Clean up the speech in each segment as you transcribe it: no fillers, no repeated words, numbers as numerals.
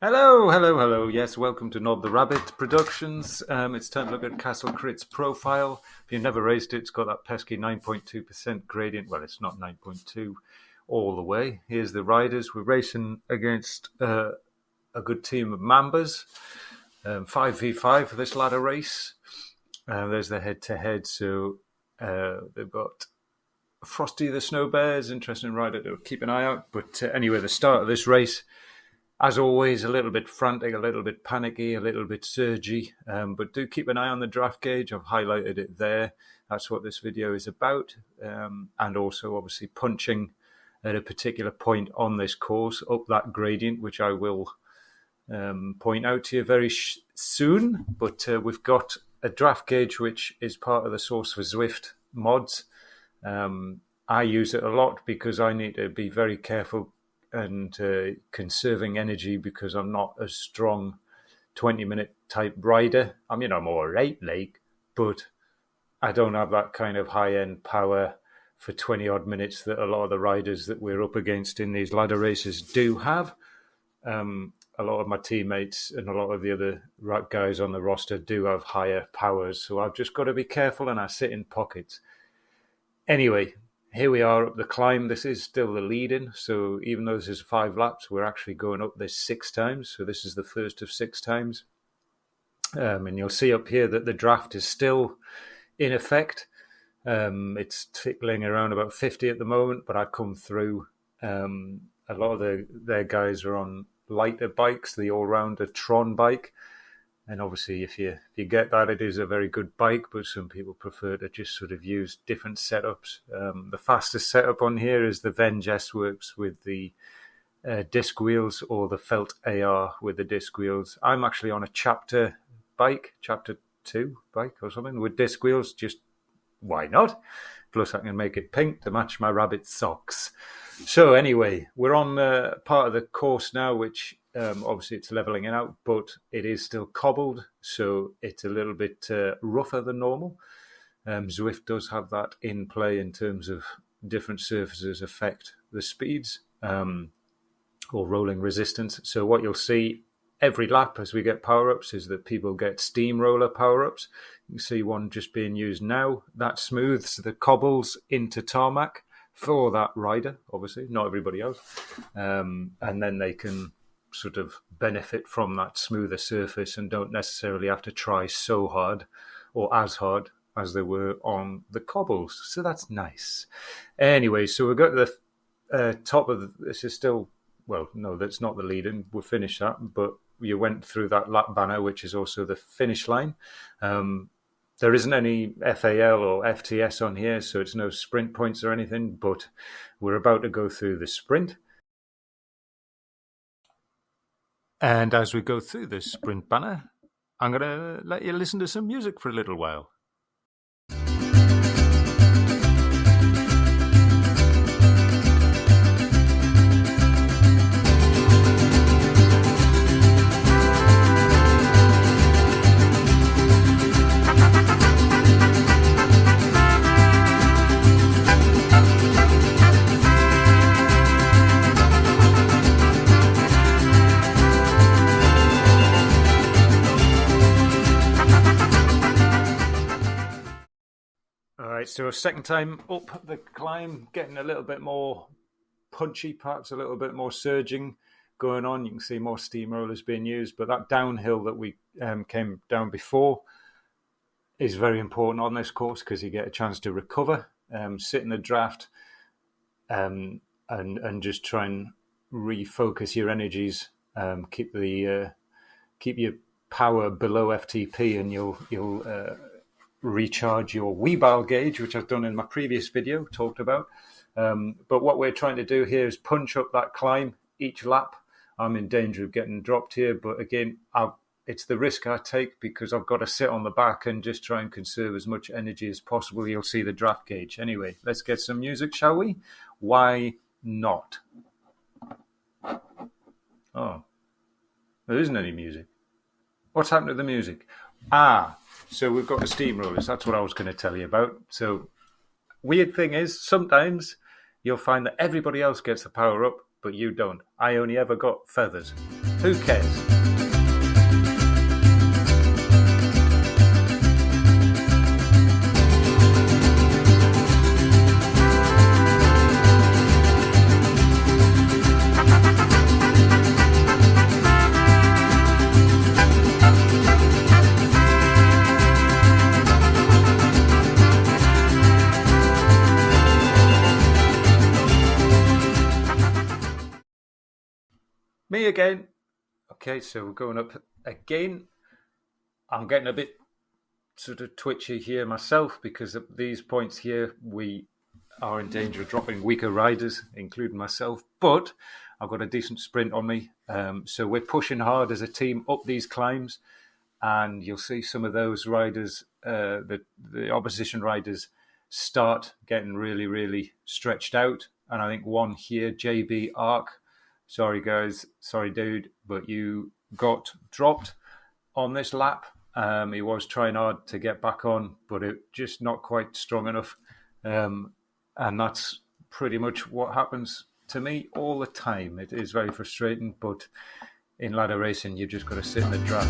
Hello, hello, hello. Yes, welcome to Nod the Rabbit Productions. It's time to look at Castle Crit's profile. If you've never raced it, it's got that pesky 9.2% gradient. Well, it's not 9.2 all the way. Here's the riders. We're racing against a good team of Mambas. 5v5 for this ladder race. There's the head-to-head. So they've got Frosty the Snow Bears, interesting rider to keep an eye out. But anyway, the start of this race, as always, a little bit frantic, a little bit panicky, a little bit surgy, but do keep an eye on the draft gauge. I've highlighted it there. That's what this video is about. And also, obviously, punching at a particular point on this course up that gradient, which I will point out to you very soon. But we've got a draft gauge, which is part of the source for Zwift mods. I use it a lot because I need to be very careful and conserving energy because I'm not a strong 20-minute type rider. I mean, I'm all right, but I don't have that kind of high-end power for 20-odd minutes that a lot of the riders that we're up against in these ladder races do have. A lot of my teammates and a lot of the other guys on the roster do have higher powers, so I've just got to be careful and I sit in pockets. Anyway, here we are up the climb. This is still the lead-in, so even though this is 5 laps, we're actually going up this 6 times. So this is the first of 6 times. And you'll see up here that the draft is still in effect. It's tickling around about 50 at the moment, but I come through. A lot of their guys are on lighter bikes, the all-rounder Tron bike. And obviously, if you get that, it is a very good bike, but some people prefer to just sort of use different setups. The fastest setup on here is the Venge S-Works with the disc wheels, or the Felt AR with the disc wheels. I'm actually on a Chapter 2 bike or something with disc wheels. Just why not? Plus, I can make it pink to match my rabbit socks. So anyway, we're on part of the course now, which obviously it's leveling it out, but it is still cobbled, so it's a little bit rougher than normal. Zwift does have that in play in terms of different surfaces affect the speeds or rolling resistance. So what you'll see every lap as we get power-ups is that people get steamroller power-ups. You can see one just being used now. That smooths the cobbles into tarmac for that rider, obviously, not everybody else. And then they can sort of benefit from that smoother surface and don't necessarily have to try so hard or as hard as they were on the cobbles. So that's nice. Anyway, so we've got the top of this is still, well, no, that's not the lead-in. We'll finish that, but you went through that lap banner, which is also the finish line. There isn't any FAL or FTS on here, so it's no sprint points or anything, but we're about to go through the sprint. And as we go through this sprint banner, I'm going to let you listen to some music for a little while. So a second time up the climb, getting a little bit more punchy, perhaps a little bit more surging going on. You can see more steamrollers being used, but that downhill that we came down before is very important on this course because you get a chance to recover, sit in the draft, and just try and refocus your energies, keep your power below FTP, and you'll recharge your wheelbarrow gauge, which I've done in my previous video, talked about. But what we're trying to do here is punch up that climb each lap. I'm in danger of getting dropped here, but again, it's the risk I take because I've got to sit on the back and just try and conserve as much energy as possible. You'll see the draft gauge. Anyway, let's get some music, shall we? Why not? Oh, there isn't any music. What's happened to the music? So we've got the steamrollers. That's what I was going to tell you about. So weird thing is, sometimes you'll find that everybody else gets the power up, but you don't. I only ever got feathers. Who cares? Me again. Okay, so we're going up again. I'm getting a bit sort of twitchy here myself because at these points here we are in danger of dropping weaker riders, including myself. But I've got a decent sprint on me. So we're pushing hard as a team up these climbs. And you'll see some of those riders, the opposition riders, start getting really, really stretched out. And I think one here, JB Arc, sorry guys, sorry dude, but you got dropped on this lap. He was trying hard to get back on, but it just not quite strong enough. And that's pretty much what happens to me all the time. It is very frustrating, but in ladder racing, you've just got to sit in the draft.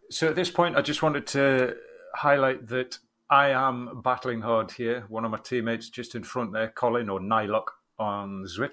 So at this point, I just wanted to highlight that I am battling hard here. One of my teammates just in front there, Colin or Nylock on Zwift,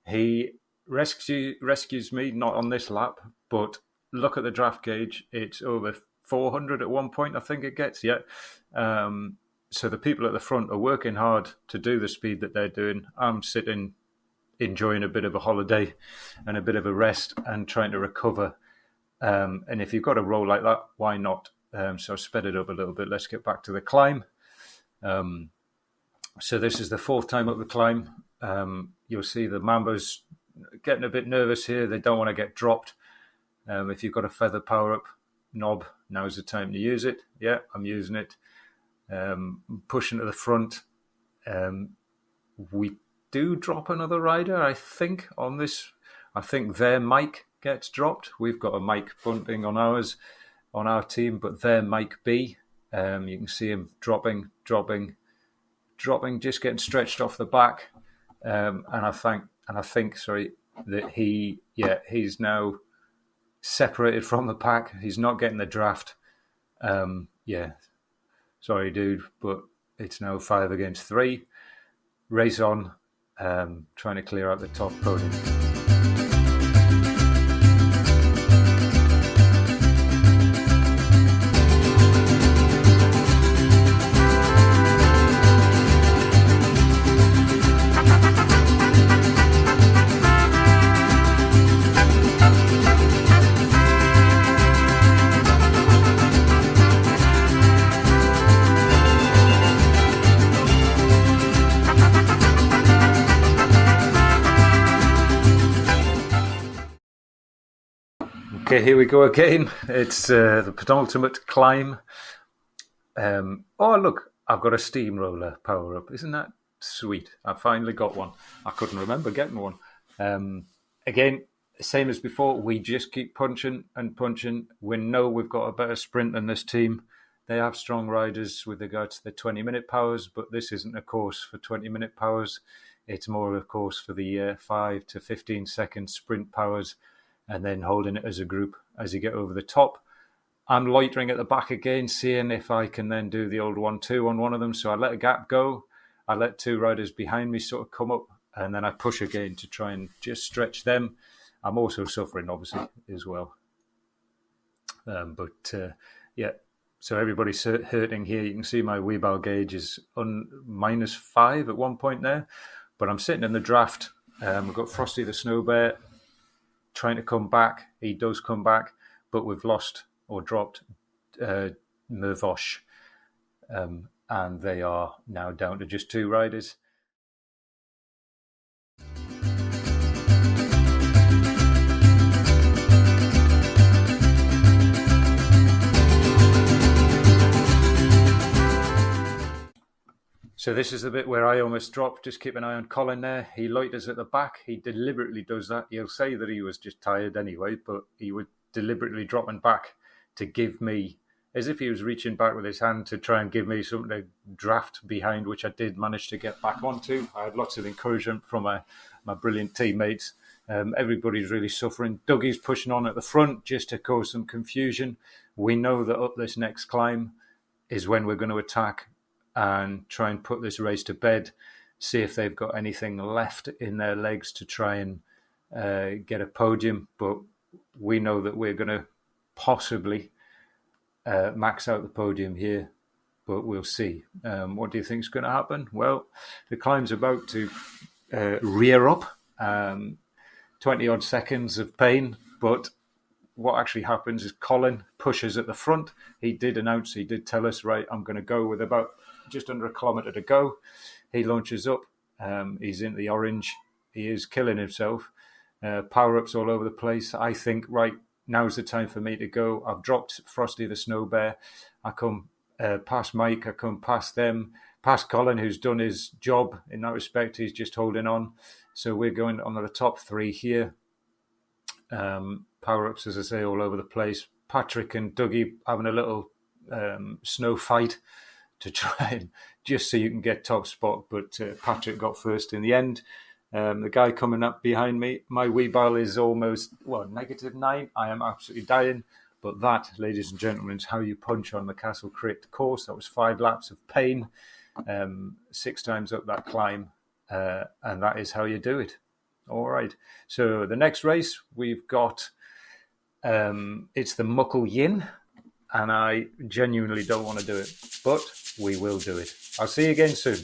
he rescues me, not on this lap, but look at the draft gauge. It's over 400 at one point, I think it gets, yeah. So the people at the front are working hard to do the speed that they're doing. I'm sitting, enjoying a bit of a holiday and a bit of a rest and trying to recover. And if you've got a roll like that, why not? So I've sped it up a little bit. Let's get back to the climb. So this is the fourth time up the climb. You'll see the Mambas getting a bit nervous here. They don't want to get dropped. If you've got a feather power-up knob, now's the time to use it. Yeah, I'm using it. Pushing to the front. We do drop another rider, I think, on this. I think their mic gets dropped. We've got a mic bunting on ours, on our team, but their mic B, you can see him dropping, just getting stretched off the back. And I think, that he's now separated from the pack. He's not getting the draft. Sorry, dude, but it's now 5 against 3. Race on, trying to clear out the top podium. Okay, here we go again. It's the penultimate climb. Oh, look, I've got a steamroller power-up. Isn't that sweet? I finally got one. I couldn't remember getting one. Again, same as before, we just keep punching and punching. We know we've got a better sprint than this team. They have strong riders with regards to the 20-minute powers, but this isn't a course for 20-minute powers. It's more of a course for the 5 to 15-second sprint powers, and then holding it as a group as you get over the top. I'm loitering at the back again, seeing if I can then do the old 1-2 on one of them. So I let a gap go. I let 2 riders behind me sort of come up, and then I push again to try and just stretch them. I'm also suffering, obviously, as well. So everybody's hurting here. You can see my wheel gauge is on -5 at one point there. But I'm sitting in the draft. We've got Frosty the Snow Bear trying to come back. He does come back, but we've lost or dropped Mervosh. And they are now down to just 2 riders. So this is the bit where I almost dropped. Just keep an eye on Colin there. He loiters at the back. He deliberately does that. He'll say that he was just tired anyway, but he would deliberately dropping back to give me, as if he was reaching back with his hand to try and give me something to draft behind, which I did manage to get back onto. I had lots of encouragement from my brilliant teammates. Everybody's really suffering. Dougie's pushing on at the front just to cause some confusion. We know that up this next climb is when we're going to attack and try and put this race to bed, see if they've got anything left in their legs to try and get a podium. But we know that we're going to possibly max out the podium here, but we'll see. What do you think is going to happen? Well, the climb's about to rear up, 20-odd seconds of pain, but what actually happens is Colin pushes at the front. He did tell us, right, I'm going to go with about just under a kilometre to go. He launches up. He's in the orange. He is killing himself. Power-ups all over the place. I think, right, now's the time for me to go. I've dropped Frosty the Snow Bear. I come past Mike. I come past them, past Colin, who's done his job in that respect. He's just holding on. So we're going on the top three here. Power-ups, as I say, all over the place. Patrick and Dougie having a little snow fight to try and just so you can get top spot. But Patrick got first in the end. The guy coming up behind me, my wheelbarrow is almost, -9. I am absolutely dying. But that, ladies and gentlemen, is how you punch on the Castle Crit course. That was 5 laps of pain, 6 times up that climb. And that is how you do it. All right. So the next race we've got, it's the Muckle Yin. And I genuinely don't want to do it. But we will do it. I'll see you again soon.